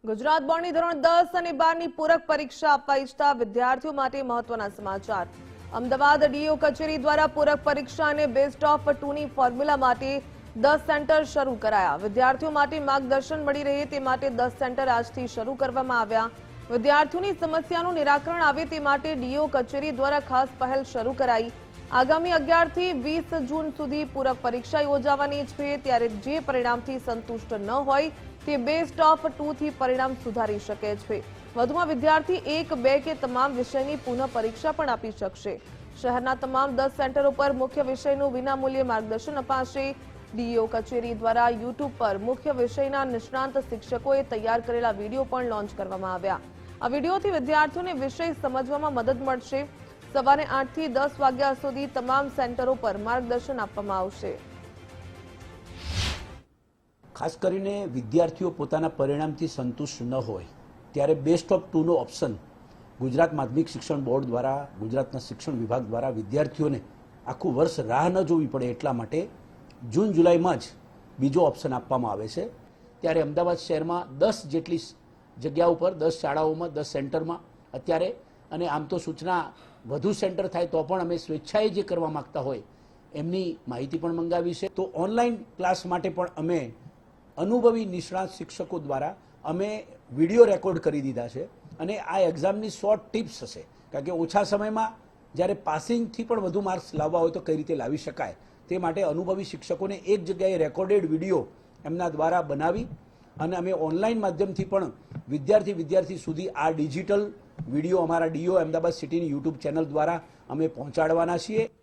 ગુજરાત બોર્ડની ધોરણ 10 અને 12ની પૂરક પરીક્ષા આપવા ઈચ્છતા વિદ્યાર્થીઓ માટે મહત્વના સમાચાર। અમદાવાદ ડીઓ કચેરી દ્વારા પૂરક પરીક્ષા અને બેસ્ટ ઓફ 2ની ફોર્મ્યુલા માટે 10 સેન્ટર શરૂ કરાયા। વિદ્યાર્થીઓ માટે માર્ગદર્શન મળી રહે તે માટે 10 સેન્ટર આજથી શરૂ કરવામાં આવ્યા। વિદ્યાર્થીઓની સમસ્યાનું નિરાકરણ આવે તે માટે ડીઓ કચેરી દ્વારા ખાસ પહેલ શરૂ કરાઈ। આગામી 11 થી 20 જૂન સુધી પૂરક પરીક્ષા યોજાવાની છે, ત્યારે જે પરિણામથી સંતુષ્ટ ન હોય તે બેસ્ટ ઓફ 2 થી પરિણામ સુધારી શકે છે। વધુમાં વિદ્યાર્થી 1, 2 કે તમામ વિષયની પુનઃ પરીક્ષા પણ આપી શકશે। શહેરના તમામ 10 સેન્ટરો પર મુખ્ય વિષયનું વિનામૂલ્યે માર્ગદર્શન અપાશે। ડીઓ કચેરી દ્વારા યુટ્યુબ પર મુખ્ય વિષયના નિષ્ણાંત શિક્ષકોએ તૈયાર કરેલા વિડીયો પણ લોન્ચ કરવામાં આવ્યા। આ વિડીયોથી વિદ્યાર્થીઓને વિષય સમજવામાં મદદ મળશે। સવારે 8 થી 10 વાગ્યા સુધી તમામ સેન્ટરો પર માર્ગદર્શન આપવામાં આવશે। ખાસ કરીને વિદ્યાર્થીઓ પોતાના પરિણામથી સંતુષ્ટ ન હોય ત્યારે બેસ્ટ ઓફ 2નો ઓપ્શન ગુજરાત માધ્યમિક શિક્ષણ બોર્ડ દ્વારા, ગુજરાતના શિક્ષણ વિભાગ દ્વારા વિદ્યાર્થીઓને આખું વર્ષ રાહ ન જોવી પડે એટલા માટે જૂન જુલાઈમાં જ બીજો ઓપ્શન આપવામાં આવે છે। ત્યારે અમદાવાદ શહેરમાં 10 જેટલી જગ્યાઓ પર 10 શાળાઓમાં 10 સેન્ટરમાં અત્યારે, અને આમ તો સૂચના વધુ સેન્ટર થાય તો પણ અમે સ્વેચ્છાએ જે કરવા માગતા હોય એમની માહિતી પણ મંગાવી છે। તો ઓનલાઈન ક્લાસ માટે પણ અમે અનુભવી નિષ્ણાત શિક્ષકો દ્વારા અમે વિડીયો રેકોર્ડ કરી દીધા છે, અને આ એક્ઝામની શોર્ટ ટિપ્સ હશે, કારણ કે ઓછા સમયમાં જ્યારે પાસિંગથી પણ વધુ માર્ક્સ લાવવા હોય તો કઈ રીતે લાવી શકાય તે માટે અનુભવી શિક્ષકોને એક જગ્યાએ રેકોર્ડેડ વિડીયો એમના દ્વારા બનાવી અને અમે ઓનલાઈન માધ્યમથી પણ વિદ્યાર્થી સુધી આ ડિજિટલ વિડીયો અમારા ડીઓ અમદાવાદ સિટીની યુટ્યુબ ચેનલ દ્વારા અમે પહોંચાડવાના છીએ।